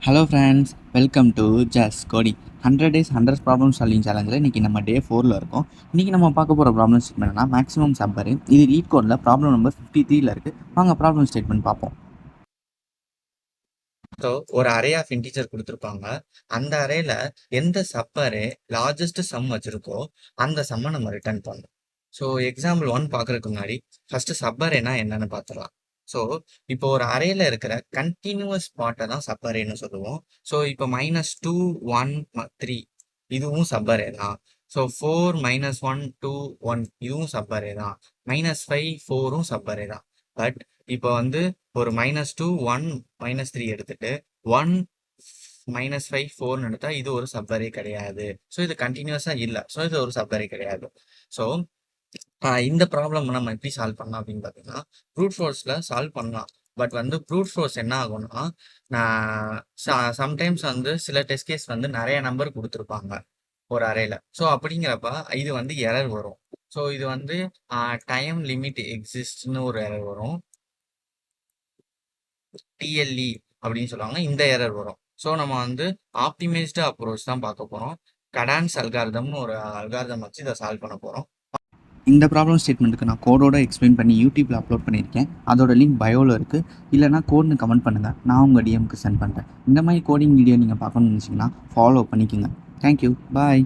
Hello friends, welcome to just coding. 100 days 100 problem solving சேலஞ்சில் இன்றைக்கி நம்ம டே 4ல் இருக்கோம். இன்றைக்கி நம்ம பார்க்க போகிற ப்ராப்ளம் ஸ்டேட்மெண்ட் என்னன்னா மேக்ஸிமம் சப்பரு. இது ரீட் கோடில் ப்ராப்ளம் நம்பர் 53ல் இருக்குது. வாங்க ப்ராப்ளம் ஸ்டேட்மெண்ட் பார்ப்போம். ஸோ ஒரு அரே ஆஃப் இன்டீஜர் கொடுத்துருப்பாங்க. அந்த அரேல எந்த சப்பரே லார்ஜஸ்ட் சம் வச்சுருக்கோ அந்த சம்மை நம்ம ரிட்டர்ன் பண்ணணும். ஸோ எக்ஸாம்பிள் 1 பார்க்குறதுக்கு முன்னாடி ஃபஸ்ட்டு சப்பரேனா என்னன்னு பார்த்துடலாம். ஸோ இப்போ ஒரு அரேல இருக்கிற கண்டினியூவஸ் பார்ட்டை தான் சப்பரேன்னு சொல்லுவோம். ஸோ இப்போ -2 1 3 இதுவும் சப்பரே தான். ஸோ 4 -1 2 1 இதுவும் சப்பரே தான். -5 4ம் சப்பரே தான். பட் இப்போ வந்து ஒரு -2 1 -3 எடுத்துட்டு 1 -5 4ன்னு எடுத்தா இது ஒரு சப்பரே கிடையாது. ஸோ இது கண்டினியூஸா இல்லை. ஸோ இது ஒரு சப்பரே கிடையாது. ஸோ இந்த ப்ராப்ளம் நம்ம எப்படி சால்வ் பண்ணலாம் அப்படின்னு பார்த்தீங்கன்னா, ப்ரூட் ஃபோர்ஸில் சால்வ் பண்ணலாம். பட் வந்து ப்ரூட் ஃபோர்ஸ் என்ன ஆகும்னா, நான் சம்டைம்ஸ் வந்து சில டெஸ்ட் கேஸ் வந்து நிறைய நம்பர் கொடுத்துருப்பாங்க ஒரு அரேல. ஸோ அப்படிங்கிறப்ப இது வந்து எரர் வரும். ஸோ இது வந்து டைம் லிமிட் எக்ஸிஸ்ட்னு ஒரு எரர் வரும். டிஎல்இ அப்படின்னு சொல்லுவாங்க. இந்த எரர் வரும். ஸோ நம்ம வந்து ஆப்டிமைஸ்டு அப்ரோச் தான் பார்க்க போகிறோம். கடான்ஸ் அல்காரிதம்னு ஒரு அல்காரிதம் வச்சு இதை சால்வ் பண்ண போகிறோம். இந்த ப்ராப்ளம் ஸ்டேட்மெண்ட்டுக்கு நான் கோடோட எக்ஸ்பிளைன் பண்ணி யூடியூப்பில் அப்லோட் பண்ணியிருக்கேன். அதோட லிங்க் பயோவில் இருக்குது. இல்லைனா கோட்னு கமெண்ட் பண்ணுங்கள், நான் உங்கள் டிஎம்க்கு சென்ட் பண்ணுறேன். இந்த மாதிரி கோடிங் வீடியோ நீங்கள் பார்க்கணும்னு நினச்சிங்கன்னா ஃபாலோ பண்ணிக்கோங்க. தேங்க்யூ, பாய்.